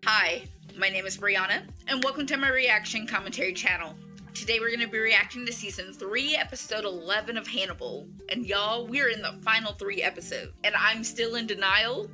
Hi, my name is Brianna, and welcome to my reaction commentary channel. Today we're going to be reacting to Season 3, Episode 11 of Hannibal. And y'all, we're in the final 3 episodes, and I'm still in denial.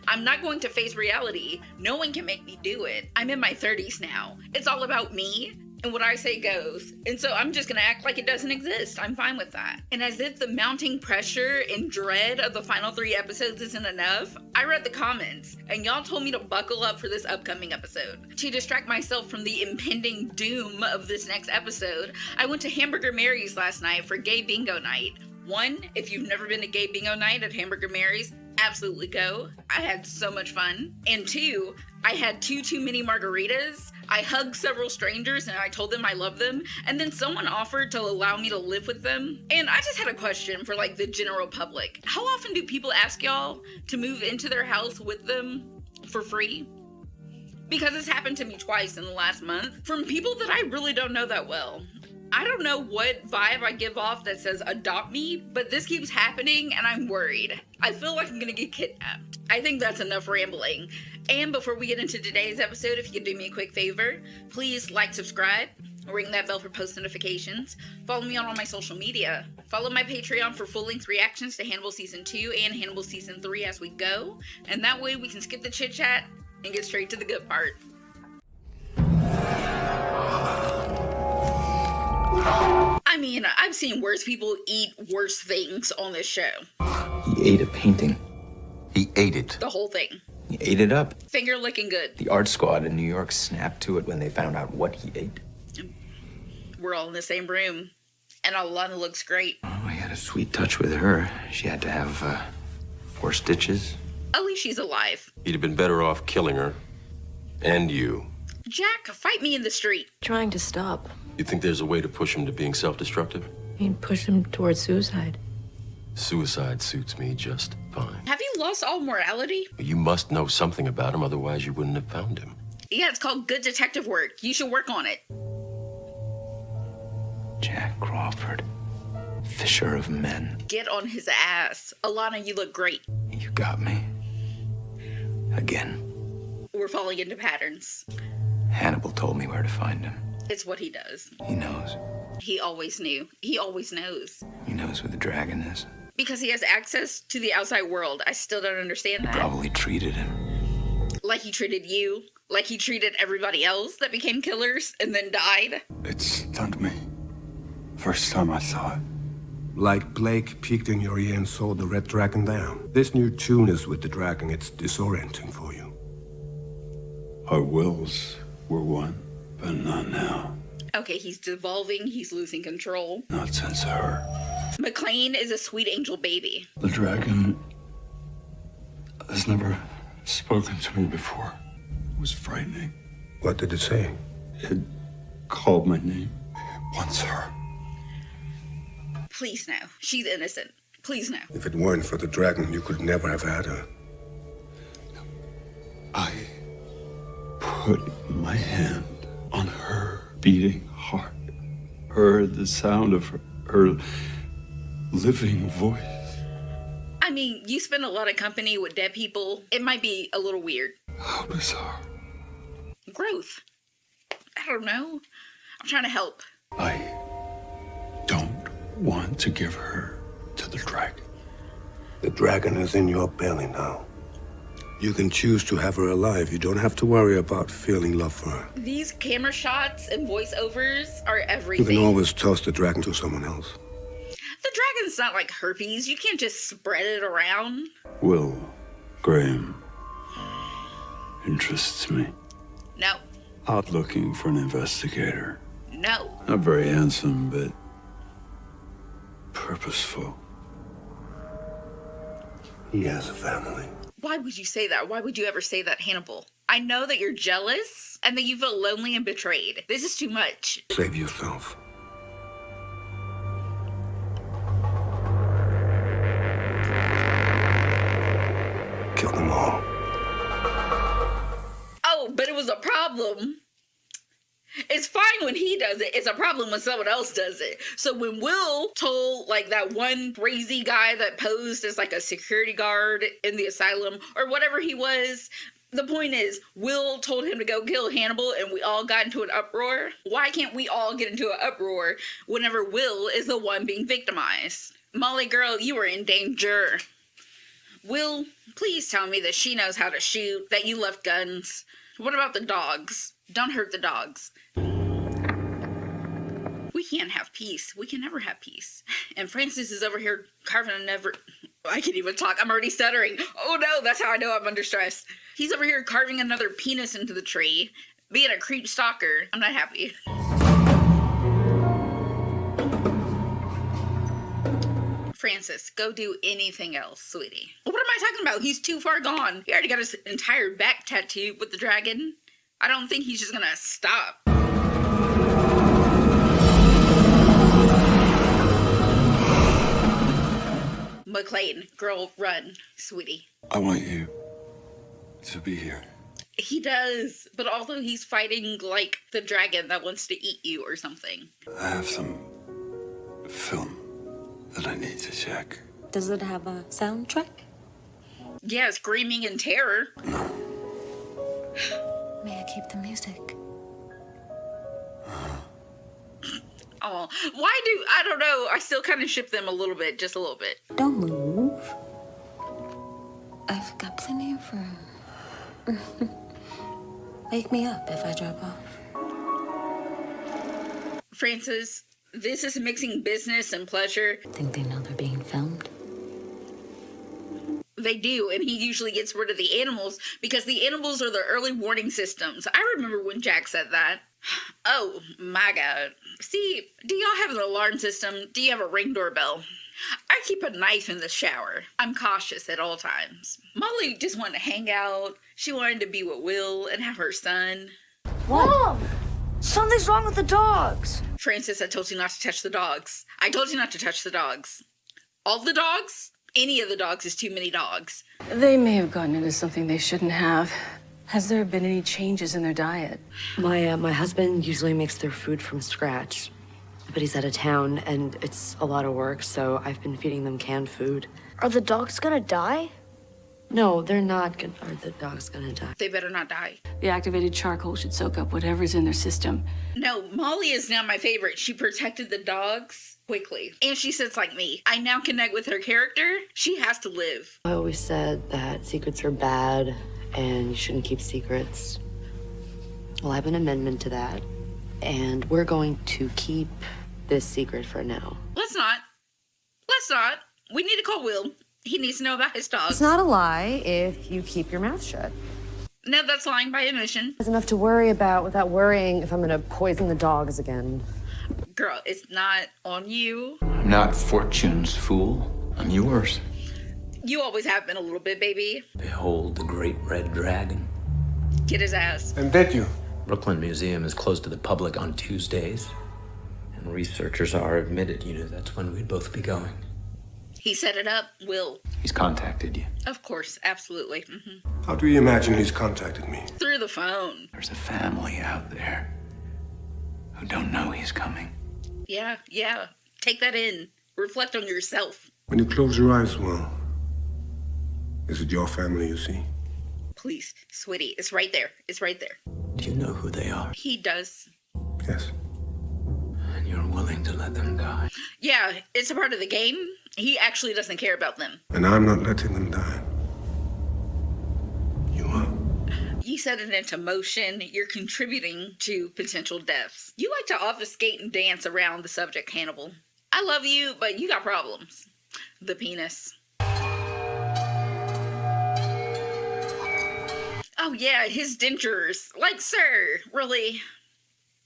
I'm not going to face reality. No one can make me do it. I'm in my 30s now. It's all about me, and what I say goes. And so I'm just gonna act like it doesn't exist. I'm fine with that. And as if the mounting pressure and dread of the final 3 episodes isn't enough, I read the comments, and y'all told me to buckle up for this upcoming episode. To distract myself from the impending doom of this next episode, I went to Hamburger Mary's last night for gay bingo night. 1, if you've never been to gay bingo night at Hamburger Mary's, absolutely go. I had so much fun. And 2, I had 2 too many margaritas. I hugged several strangers and I told them I love them, and then someone offered to allow me to live with them. And I just had a question for the general public. How often do people ask y'all to move into their house with them for free? Because it's happened to me twice in the last month from people that I really don't know that well. I don't know what vibe I give off that says adopt me, but this keeps happening and I'm worried. I feel like I'm gonna get kidnapped. I think that's enough rambling. And before we get into today's episode, if you could do me a quick favor, please like, subscribe, ring that bell for post notifications, follow me on all my social media, follow my Patreon for full-length reactions to Hannibal Season 2 and Hannibal Season 3 as we go, and that way we can skip the chit-chat and get straight to the good part. I mean, I've seen worse people eat worse things on this show. He ate a painting. He ate it. The whole thing. He ate it up. Finger licking good. The art squad in New York snapped to it when they found out what he ate. We're all in the same room, and Alana looks great. Oh, he had a sweet touch with her. She had to have 4 stitches. At least she's alive. He'd have been better off killing her. And you. Jack, fight me in the street. Trying to stop. You think there's a way to push him to being self-destructive? I mean, push him towards suicide. Suicide suits me just fine. Have you lost all morality? You must know something about him, otherwise you wouldn't have found him. Yeah, it's called good detective work. You should work on it. Jack Crawford, fisher of men. Get on his ass. Alana, you look great. You got me. Again. We're falling into patterns. Hannibal told me where to find him. It's what he does. He knows. He always knew. He always knows. He knows where the dragon is. Because he has access to the outside world. I still don't understand that. Probably treated him. Like he treated you. Like he treated everybody else that became killers and then died. It stunned me. First time I saw it. Like Blake peeked in your ear and saw the red dragon there. This new tune is with the dragon. It's disorienting for you. Our wills were one, but not now. Okay, he's devolving. He's losing control. Not since her. McLean is a sweet angel baby. The dragon has never spoken to me before. It was frightening. What did it say? It called my name. Once her. Please no. She's innocent. Please no. If it weren't for the dragon, you could never have had her. I put my hand on her beating heart. Heard the sound of her living voice. I mean, you spend a lot of company with dead people. It might be a little weird. How bizarre. Growth. I don't know. I'm trying to help. I don't want to give her to the dragon. The dragon is in your belly now. You can choose to have her alive. You don't have to worry about feeling love for her. These camera shots and voiceovers are You everything. can always toss the dragon to someone else. The dragon's not like herpes. You can't just spread it around. Will Graham interests me. No. Out looking for an investigator. No. Not very handsome, but purposeful. He has a family. Why would you say that? Why would you ever say that, Hannibal? I know that you're jealous and that you feel lonely and betrayed. This is too much. Save yourself. Kill them all. Oh, but it was a problem. It's fine when he does it. It's a problem when someone else does it. So when Will told that one crazy guy that posed as a security guard in the asylum or whatever he was, The point is, Will told him to go kill Hannibal and we all got into an uproar. Why can't we all get into an uproar whenever Will is the one being victimized? Molly girl, you are in danger. Will, please tell me that she knows how to shoot, that you left guns. What about the dogs? Don't hurt the dogs. We can't have peace. We can never have peace. And Francis is over here carving I can't even talk. I'm already stuttering. Oh no, that's how I know I'm under stress. He's over here carving another penis into the tree, being a creep stalker. I'm not happy. Francis, go do anything else, sweetie. What am I talking about? He's too far gone. He already got his entire back tattooed with the dragon. I don't think he's just gonna stop. McClayton, girl, run, sweetie. I want you to be here. He does, but although he's fighting like the dragon that wants to eat you or something. I have some film that I need to check. Does it have a soundtrack? Yeah, screaming in terror. No. May I keep the music? Oh, I don't know, I still kind of ship them a little bit, just a little bit. Don't move. I've got plenty of room. Wake me up if I drop off. Francis, this is mixing business and pleasure. Think they know they're being filmed? They do, and he usually gets rid of the animals because the animals are the early warning systems. I remember when Jack said that. Oh my god. See, do y'all have an alarm system? Do you have a Ring doorbell? I keep a knife in the shower. I'm cautious at all times. Molly just wanted to hang out. She wanted to be with Will and have her son. What? Mom! Something's wrong with the dogs. Francis, I told you not to touch the dogs. I told you not to touch the dogs. All the dogs? Any of the dogs is too many dogs. They may have gotten into something they shouldn't have. Has there been any changes in their diet? My husband usually makes their food from scratch, but he's out of town and it's a lot of work, so I've been feeding them canned food. Are the dogs gonna die? No, they're not gonna. Are the dogs gonna die? They better not die. The activated charcoal should soak up whatever's in their system. No, Molly is now my favorite. She protected the dogs quickly. And she sits like me. I now connect with her character. She has to live. I always said that secrets are bad and you shouldn't keep secrets. Well, I have an amendment to that, and we're going to keep this secret for now. Let's not. We need to call Will. He needs to know about his dogs. It's not a lie if you keep your mouth shut. No, that's lying by omission. There's enough to worry about without worrying if I'm gonna poison the dogs again. Girl, it's not on you. I'm not Fortune's fool. I'm yours. You always have been a little bit, baby. Behold the great red dragon. Get his ass. And did you? Brooklyn Museum is closed to the public on Tuesdays. And researchers are admitted. You know, that's when we'd both be going. He set it up, Will. He's contacted you. Of course, absolutely. How do you imagine he's contacted me? Through the phone. There's a family out there who don't know he's coming. Yeah. Take that in. Reflect on yourself. When you close your eyes, Will, is it your family you see? Please, sweetie, it's right there. It's right there. Do you know who they are? He does. Yes. And you're willing to let them die? Yeah, it's a part of the game. He actually doesn't care about them. And I'm not letting them die. You are. You set it into motion. You're contributing to potential deaths. You like to obfuscate and dance around the subject, Hannibal. I love you, but you got problems. The penis. Oh yeah, his dentures. Like, sir, really?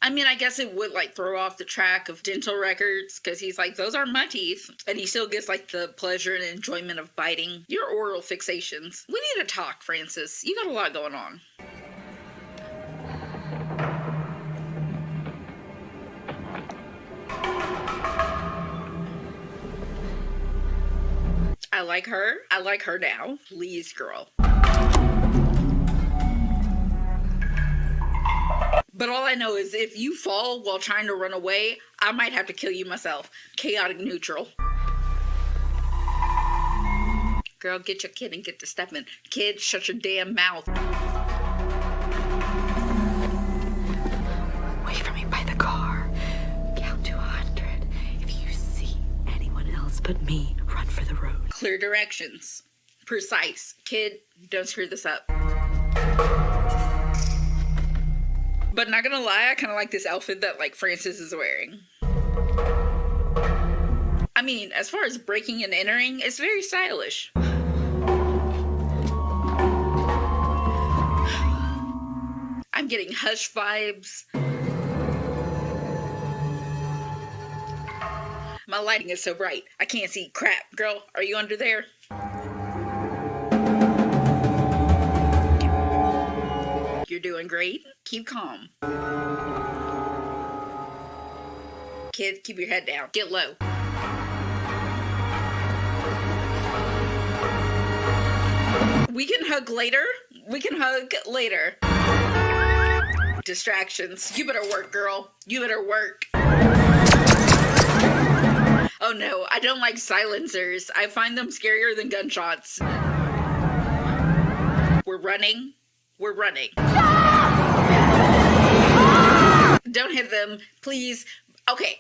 I mean, I guess it would, like, throw off the track of dental records, because he's like, those aren't my teeth. And he still gets, like, the pleasure and enjoyment of biting. Your oral fixations. We need to talk, Francis. You got a lot going on. I like her. I like her now. Please, girl. But all I know is if you fall while trying to run away, I might have to kill you myself. Chaotic neutral. Girl, get your kid and get to stepping. Kid, shut your damn mouth. but me run for the road. Clear directions. Precise. Kid, don't screw this up. But not gonna lie, I kind of like this outfit that, like, Francis is wearing. I mean, as far as breaking and entering, it's very stylish. I'm getting Hush vibes. My lighting is so bright, I can't see crap. Girl, are you under there? You're doing great. Keep calm. Kid, keep your head down. Get low. We can hug later. We can hug later. Distractions. You better work, girl. You better work. Oh no, I don't like silencers. I find them scarier than gunshots. We're running. We're running. Don't hit them, please. Okay,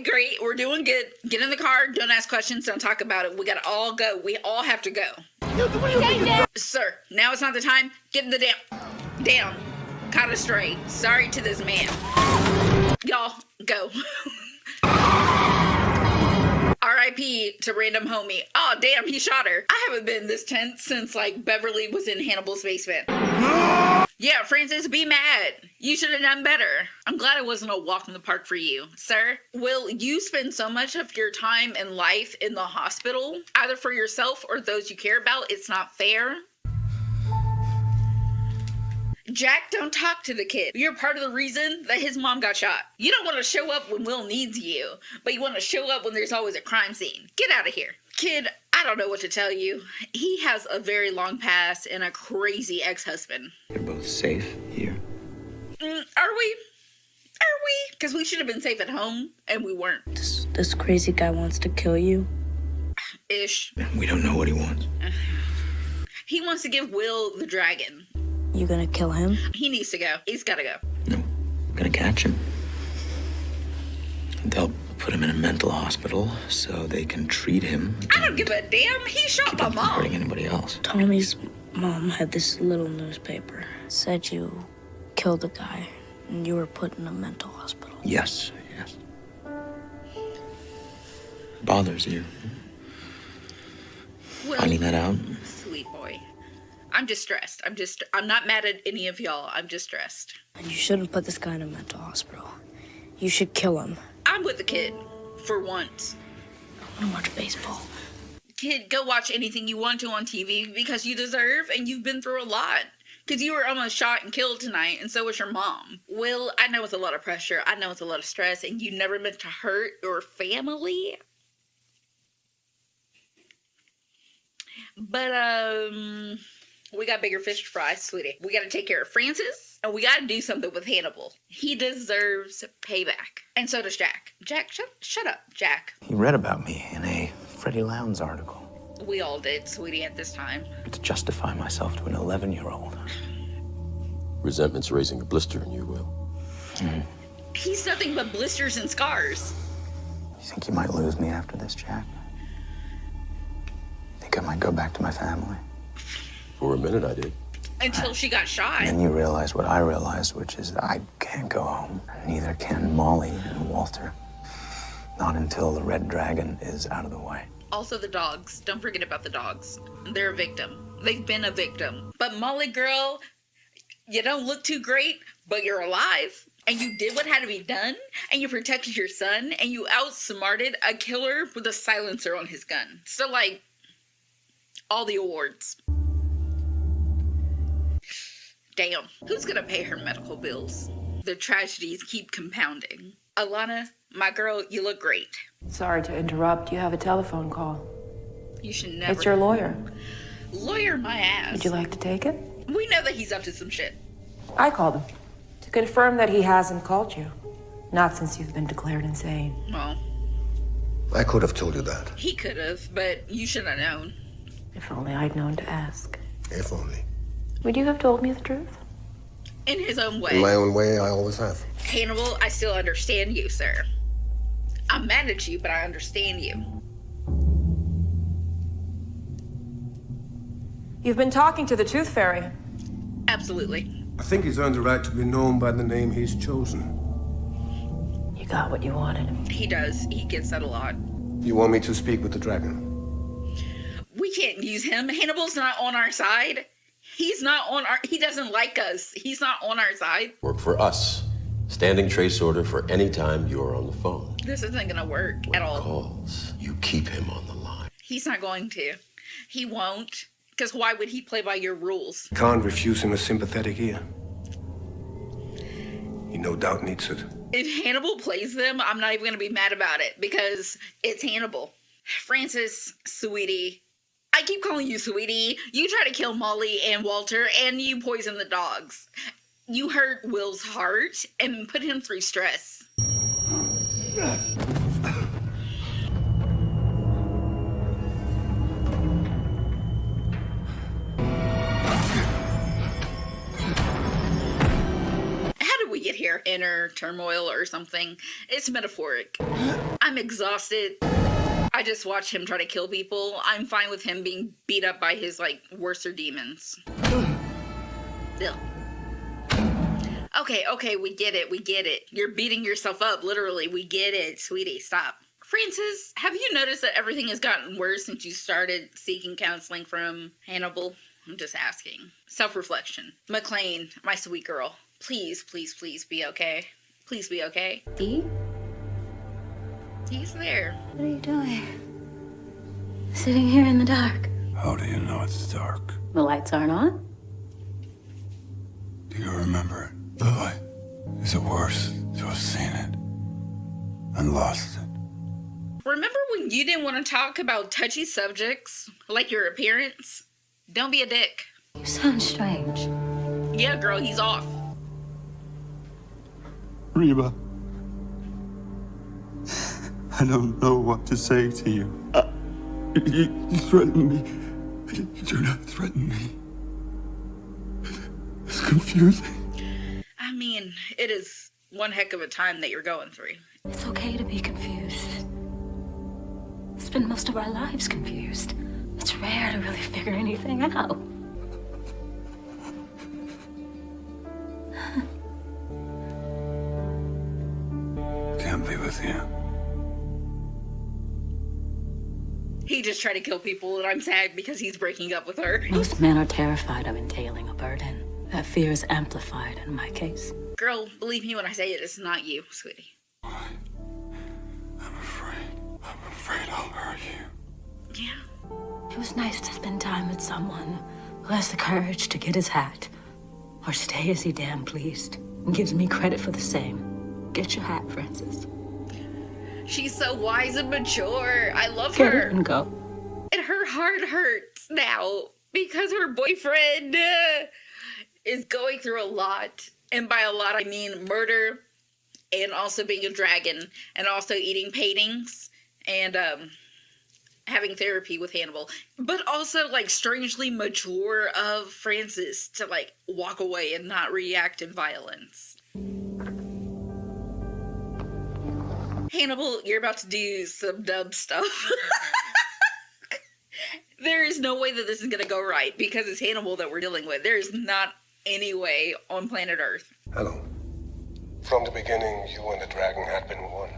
great. We're doing good. Get in the car. Don't ask questions. Don't talk about it. We gotta all go. We all have to go. Sir, now is not the time. Get in the down. Caught astray. Sorry to this man. Y'all, go. R.I.P. to random homie. Oh, damn, he shot her. I haven't been this tense since, like, Beverly was in Hannibal's basement. Yeah, Francis, be mad. You should have done better. I'm glad it wasn't a walk in the park for you. Sir, will you spend so much of your time and life in the hospital, either for yourself or those you care about? It's not fair. Jack, don't talk to the kid. You're part of the reason that his mom got shot. You don't want to show up when Will needs you, but you want to show up when there's always a crime scene. Get out of here. Kid, I don't know what to tell you. He has a very long past and a crazy ex-husband. You're both safe here. Are we? Are we? Because we should have been safe at home, and we weren't. This crazy guy wants to kill you. Ish. We don't know what he wants. He wants to give Will the dragon. You gonna kill him? He needs to go. He's gotta go. No, I'm gonna catch him. They'll put him in a mental hospital so they can treat him. I don't give a damn. He shot my mom. Hurting anybody else. Tommy's mom had this little newspaper. Said you killed a guy and you were put in a mental hospital. Yes. Bothers you. Will, finding that out? Sweet boy. I'm just stressed. I'm not mad at any of y'all. I'm just stressed. And you shouldn't put this guy in a mental hospital. You should kill him. I'm with the kid. For once. I wanna watch baseball. Kid, go watch anything you want to on TV because you deserve and you've been through a lot. Because you were almost shot and killed tonight, and so was your mom. Will, I know it's a lot of pressure. I know it's a lot of stress, and you never meant to hurt your family. But, we got bigger fish to fry, sweetie. We gotta take care of Francis, and we gotta do something with Hannibal. He deserves payback. And so does Jack. Jack, shut up, Jack. He read about me in a Freddie Lowndes article. We all did, sweetie, at this time. To justify myself to an 11-year-old. Resentment's raising a blister in you, Will. He's nothing but blisters and scars. You think you might lose me after this, Jack? Think I might go back to my family? For a minute, I did. Until she got shot. And then you realize what I realized, which is that I can't go home. Neither can Molly and Walter. Not until the Red Dragon is out of the way. Also the dogs. Don't forget about the dogs. They're a victim. They've been a victim. But Molly, girl, you don't look too great, but you're alive. And you did what had to be done. And you protected your son. And you outsmarted a killer with a silencer on his gun. So, like, all the awards. Damn. Who's gonna pay her medical bills? The tragedies keep compounding. Alana, my girl, you look great. Sorry to interrupt. You have a telephone call. You should never. It's your lawyer. Lawyer my ass. Would you like to take it? We know that he's up to some shit. I called him to confirm that he hasn't called you. Not since you've been declared insane. Well, I could have told you that. he could have, but you should have known. If only I'd known to ask. If only. Would you have told me the truth? In his own way. In my own way, I always have. Hannibal, I still understand you, sir. I'm mad at you, but I understand you. You've been talking to the Tooth Fairy. Absolutely. I think he's earned the right to be known by the name he's chosen. You got what you wanted. He does. He gets that a lot. You want me to speak with the dragon? We can't use him. Hannibal's not on our side. He doesn't like us. He's not on our side. Work for us. Standing trace order for any time you're on the phone. This isn't gonna work at all. Calls. You keep him on the line. He's not going to. He won't. Because why would he play by your rules? Can't refuse him a sympathetic ear. He no doubt needs it. If Hannibal plays them, I'm not even going to be mad about it because it's Hannibal. Francis, sweetie. I keep calling you sweetie. You try to kill Molly and Walter and you poison the dogs. You hurt Will's heart and put him through stress. Get here, inner turmoil or something. It's metaphoric. I'm exhausted. I just watched him try to kill people. I'm fine with him being beat up by his worser demons. Still. Okay, we get it. You're beating yourself up, literally. We get it, sweetie, stop. Francis, have you noticed that everything has gotten worse since you started seeking counseling from Hannibal? I'm just asking. Self-reflection. McLean, my sweet girl. Please be okay. Please be okay. Dee? He's there. What are you doing? Sitting here in the dark. How do you know it's dark? The lights aren't on? Do you remember it, Lily? Is it worse to have seen it and lost it? Remember when you didn't want to talk about touchy subjects, like your appearance? Don't be a dick. You sound strange. Yeah, girl, he's off. Reba, I don't know what to say to you. You threaten me. Do not threaten me. It's confusing. I mean, it is one heck of a time that you're going through. It's okay to be confused. Spend most of our lives confused. It's rare to really figure anything out. Can't be with you. He just tried to kill people, and I'm sad because he's breaking up with her. Most men are terrified of entailing a burden. That fear is amplified in my case. Girl, believe me when I say it's not you, sweetie. Why? I'm afraid I'll hurt you. Yeah. It was nice to spend time with someone who has the courage to get his hat, or stay as he damn pleased, and gives me credit for the same. Get your hat, Francis. She's so wise and mature. I love Get her. it and go. And her heart hurts now because her boyfriend is going through a lot. And by a lot, I mean murder and also being a dragon and also eating paintings and having therapy with Hannibal. But also, strangely mature of Francis to, walk away and not react in violence. Hannibal, you're about to do some dumb stuff. There is no way that this is going to go right because it's Hannibal that we're dealing with. There is not any way on planet Earth. Hello. From the beginning, you and the dragon had been one.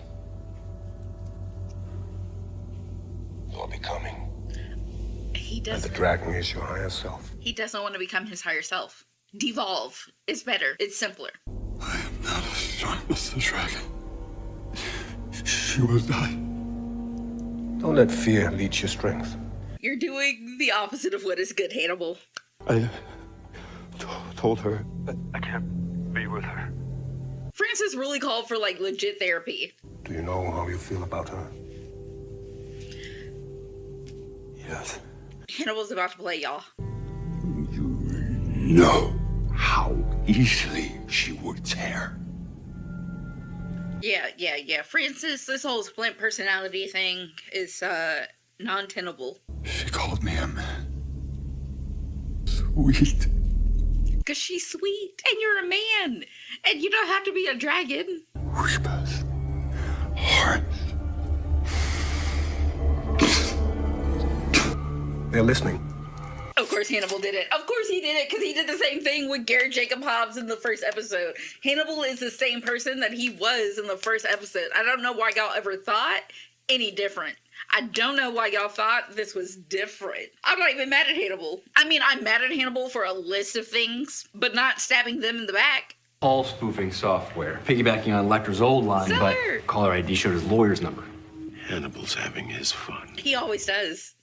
You're becoming. He doesn't. And the dragon is your higher self. He doesn't want to become his higher self. Devolve is better. It's simpler. I am not as strong as the dragon. She will die. Don't let fear lead your strength. You're doing the opposite of what is good, Hannibal. I told her that I can't be with her. Francis really called for legit therapy. Do you know how you feel about her? Yes. Hannibal's about to play, y'all. You know how easily she would tear. Yeah. Francis, this whole split personality thing is non-tenable. She called me a man. Sweet. Because she's sweet, and you're a man, and you don't have to be a dragon. Reba's heart. They're listening. Of course Hannibal did it. Of course he did it, because he did the same thing with Garrett Jacob Hobbs in the first episode. Hannibal is the same person that he was in the first episode. I don't know why y'all ever thought any different. I don't know why y'all thought this was different. I'm not even mad at Hannibal. I mean, I'm mad at Hannibal for a list of things, but not stabbing them in the back. All spoofing software. Piggybacking on Lecter's old line, Sir. but caller ID showed his lawyer's number. Hannibal's having his fun. He always does.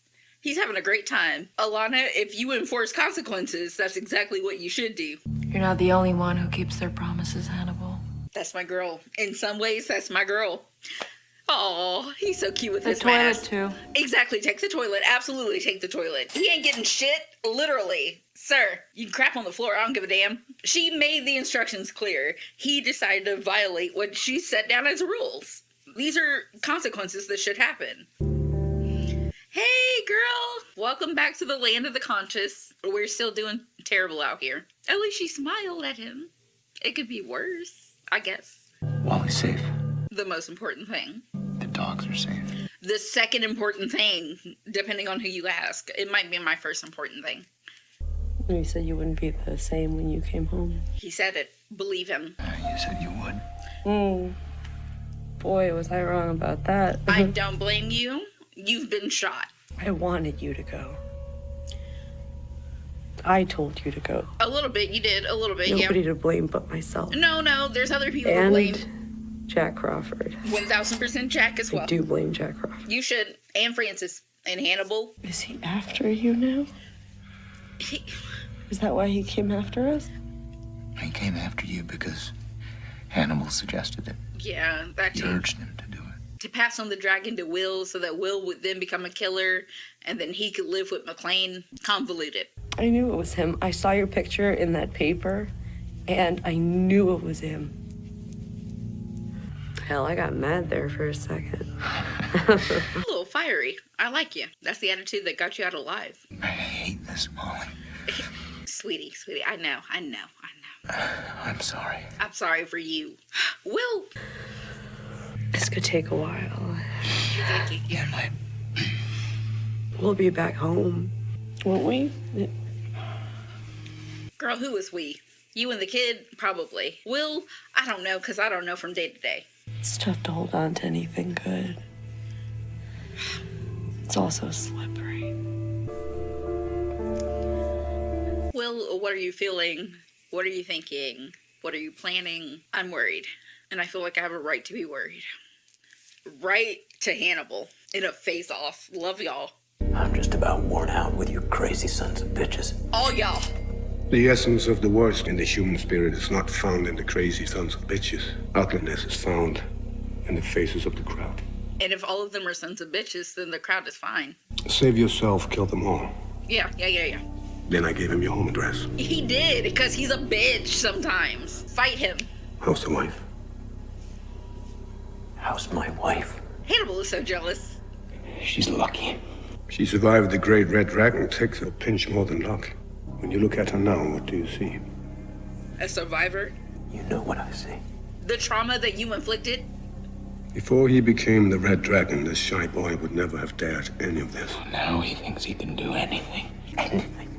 He's having a great time. Alana, if you enforce consequences, that's exactly what you should do. You're not the only one who keeps their promises, Hannibal. That's my girl. In some ways, that's my girl. Oh, he's so cute with The his toilet, mask. too. Exactly, take the toilet. Absolutely take the toilet. He ain't getting shit, literally. Sir, you can crap on the floor. I don't give a damn. She made the instructions clear. He decided to violate what she set down as rules. These are consequences that should happen. Hey, girl. Welcome back to the land of the conscious. We're still doing terrible out here. At least she smiled at him. It could be worse, I guess. Wally's safe. The most important thing. The dogs are safe. The second important thing, depending on who you ask. It might be my first important thing. You said you wouldn't be the same when you came home. He said it. Believe him. You said you would. Boy, was I wrong about that. I don't blame you. You've been shot. I wanted you to go. I told you to go. A little bit, you did. A little bit, Nobody yeah. to blame but myself. No, there's other people to And blame. Jack Crawford. 1000% Jack as well. I do blame Jack Crawford. You should. And Francis. And Hannibal. Is he after you now? Is that why he came after us? He came after you because Hannibal suggested it. Yeah, that You too. urged him to do it. To pass on the dragon to Will so that Will would then become a killer and then he could live with McClane. Convoluted. I knew it was him. I saw your picture in that paper, and I knew it was him. Hell, I got mad there for a second. A little fiery. I like you. That's the attitude that got you out alive. I hate this, Molly. Sweetie, I know. I'm sorry. I'm sorry for you. Will. This could take a while. Yeah, my... We'll be back home, won't we? Girl, who is we? You and the kid? Probably. Will? I don't know, because I don't know from day to day. It's tough to hold on to anything good. It's also slippery. Will, what are you feeling? What are you thinking? What are you planning? I'm worried. And I feel like I have a right to be worried. Right to Hannibal. In a face-off. Love y'all. I'm just about worn out with you crazy sons of bitches. All y'all. The essence of the worst in the human spirit is not found in the crazy sons of bitches. Outlandness is found in the faces of the crowd. And if all of them are sons of bitches, then the crowd is fine. Save yourself, kill them all. Yeah. Then I gave him your home address. He did, because he's a bitch sometimes. Fight him. How's the wife? How's my wife? Hannibal is so jealous. She's lucky. She survived the Great Red Dragon. It takes a pinch more than luck. When you look at her now, what do you see? A survivor. You know what I see. The trauma that you inflicted. Before he became the Red Dragon, this shy boy would never have dared any of this. Now he thinks he can do anything. Anything.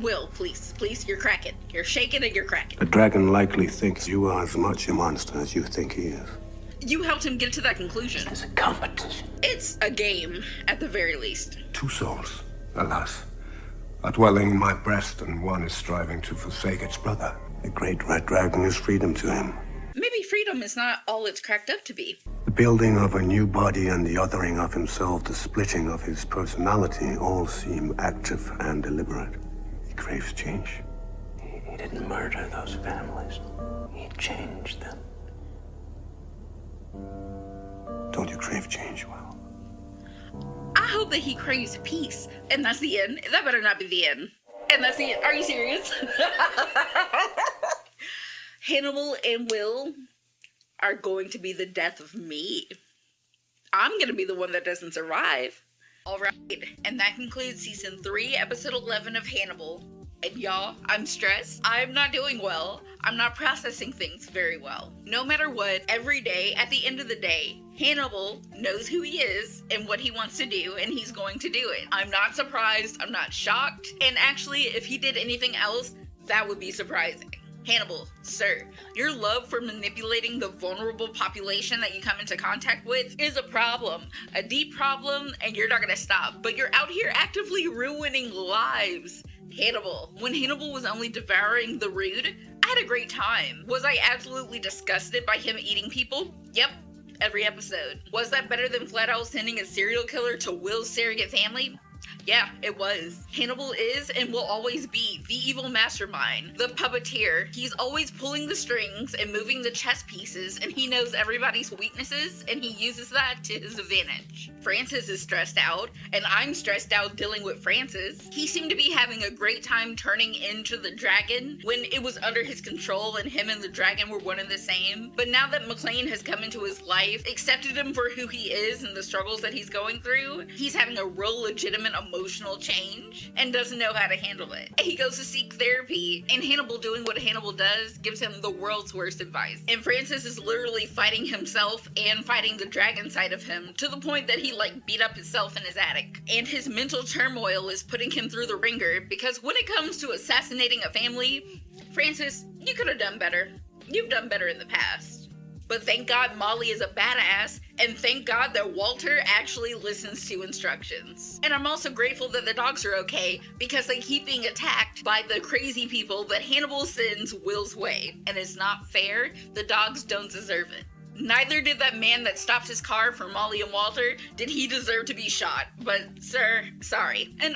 Will, please, you're cracking. You're shaking and you're cracking. The dragon likely thinks you are as much a monster as you think he is. You helped him get to that conclusion. It's a competition. It's a game, at the very least. Two souls, alas, are dwelling in my breast, and one is striving to forsake its brother. The Great Red Dragon is freedom to him. Maybe freedom is not all it's cracked up to be. The building of a new body and the othering of himself, the splitting of his personality, all seem active and deliberate. He craves change. He didn't murder those families. He changed them. Don't you crave change, Will? I hope that he craves peace. And that's the end. That better not be the end. And that's the end. Are you serious? Hannibal and Will are going to be the death of me. I'm going to be the one that doesn't survive. Alright, and that concludes season 3, episode 11 of Hannibal. And y'all, I'm stressed. I'm not doing well. I'm not processing things very well. No matter what, every day, at the end of the day, Hannibal knows who he is and what he wants to do, and he's going to do it. I'm not surprised, I'm not shocked, and actually, if he did anything else, that would be surprising. Hannibal, sir, your love for manipulating the vulnerable population that you come into contact with is a problem, a deep problem, and you're not gonna stop, but you're out here actively ruining lives. Hannibal, when Hannibal was only devouring the rude, I had a great time. Was I absolutely disgusted by him eating people? Yep, every episode. Was that better than flat out sending a serial killer to Will's surrogate family? Yeah, it was. Hannibal is and will always be the evil mastermind, the puppeteer. He's always pulling the strings and moving the chess pieces, and he knows everybody's weaknesses, and he uses that to his advantage. Francis is stressed out, and I'm stressed out dealing with Francis. He seemed to be having a great time turning into the dragon when it was under his control and him and the dragon were one and the same. But now that McClane has come into his life, accepted him for who he is and the struggles that he's going through, he's having a real legitimate emotional change and doesn't know how to handle it. He goes to seek therapy, and Hannibal, doing what Hannibal does, gives him the world's worst advice. And Francis is literally fighting himself and fighting the dragon side of him to the point that he beat up himself in his attic. And his mental turmoil is putting him through the ringer, because when it comes to assassinating a family, Francis, you could have done better. You've done better in the past. But thank God Molly is a badass, and thank God that Walter actually listens to instructions. And I'm also grateful that the dogs are okay, because they keep being attacked by the crazy people that Hannibal sends Will's way. And it's not fair. The dogs don't deserve it. Neither did that man that stopped his car for Molly and Walter. Did he deserve to be shot? But, sir, sorry. And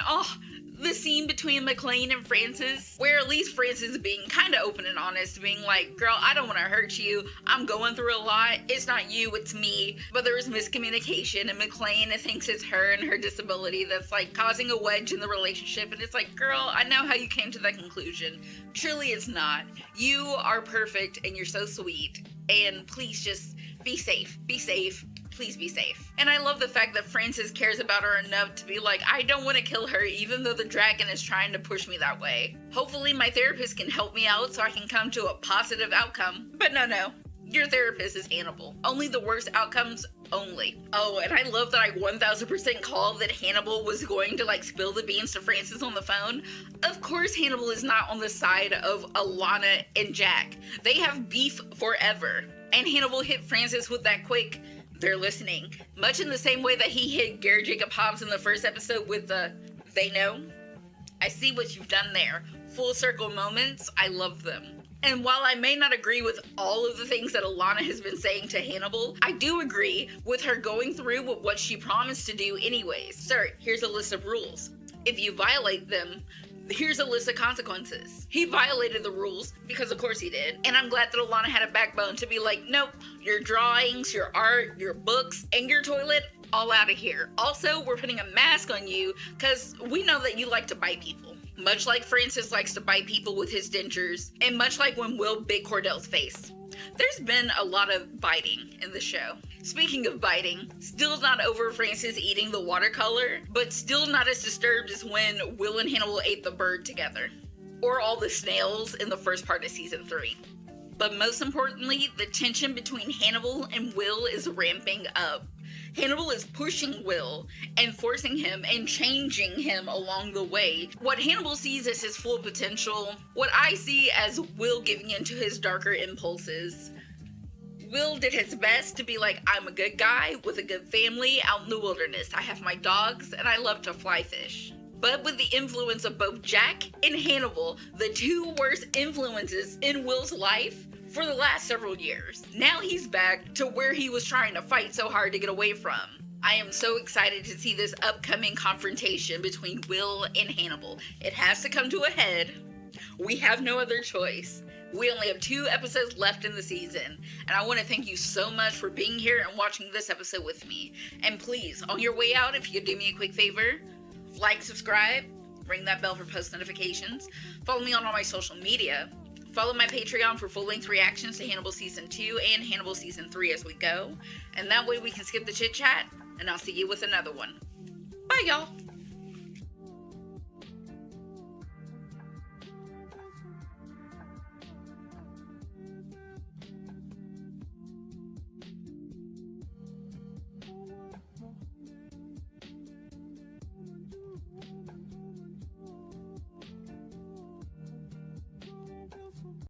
the scene between McClane and Francis, where at least Francis is being kind of open and honest, being like, girl, I don't want to hurt you. I'm going through a lot. It's not you, it's me. But there was miscommunication, and McClane thinks it's her and her disability that's causing a wedge in the relationship. And it's like, girl, I know how you came to that conclusion. Truly, it's not. You are perfect, and you're so sweet. And please just be safe. Be safe. Please be safe. And I love the fact that Francis cares about her enough to be like, I don't want to kill her even though the dragon is trying to push me that way. Hopefully my therapist can help me out so I can come to a positive outcome. But no. Your therapist is Hannibal. Only the worst outcomes only. Oh, and I love that I 1000% called that Hannibal was going to spill the beans to Francis on the phone. Of course Hannibal is not on the side of Alana and Jack. They have beef forever. And Hannibal hit Francis with that quick, they're listening. Much in the same way that he hit Gary Jacob Hobbs in the first episode with the, they know. I see what you've done there. Full circle moments, I love them. And while I may not agree with all of the things that Alana has been saying to Hannibal, I do agree with her going through with what she promised to do anyways. Sir, here's a list of rules. If you violate them, here's a list of consequences. He violated the rules, because of course he did. And I'm glad that Alana had a backbone to be like, nope, your drawings, your art, your books, and your toilet, all out of here. Also, we're putting a mask on you, because we know that you like to bite people. Much like Francis likes to bite people with his dentures, and much like when Will bit Cordell's face. There's been a lot of biting in the show. Speaking of biting, still not over Francis eating the watercolor, but still not as disturbed as when Will and Hannibal ate the bird together. Or all the snails in the first part of season 3. But most importantly, the tension between Hannibal and Will is ramping up. Hannibal is pushing Will and forcing him and changing him along the way. What Hannibal sees as his full potential, what I see as Will giving into his darker impulses. Will did his best to be like, I'm a good guy with a good family out in the wilderness. I have my dogs and I love to fly fish. But with the influence of both Jack and Hannibal, the two worst influences in Will's life for the last several years. Now he's back to where he was trying to fight so hard to get away from. I am so excited to see this upcoming confrontation between Will and Hannibal. It has to come to a head. We have no other choice. We only have 2 episodes left in the season, and I want to thank you so much for being here and watching this episode with me. And please, on your way out, if you could do me a quick favor, like, subscribe, ring that bell for post notifications, follow me on all my social media, follow my Patreon for full-length reactions to Hannibal Season 2 and Hannibal Season 3 as we go, and that way we can skip the chit-chat, and I'll see you with another one. Bye, y'all!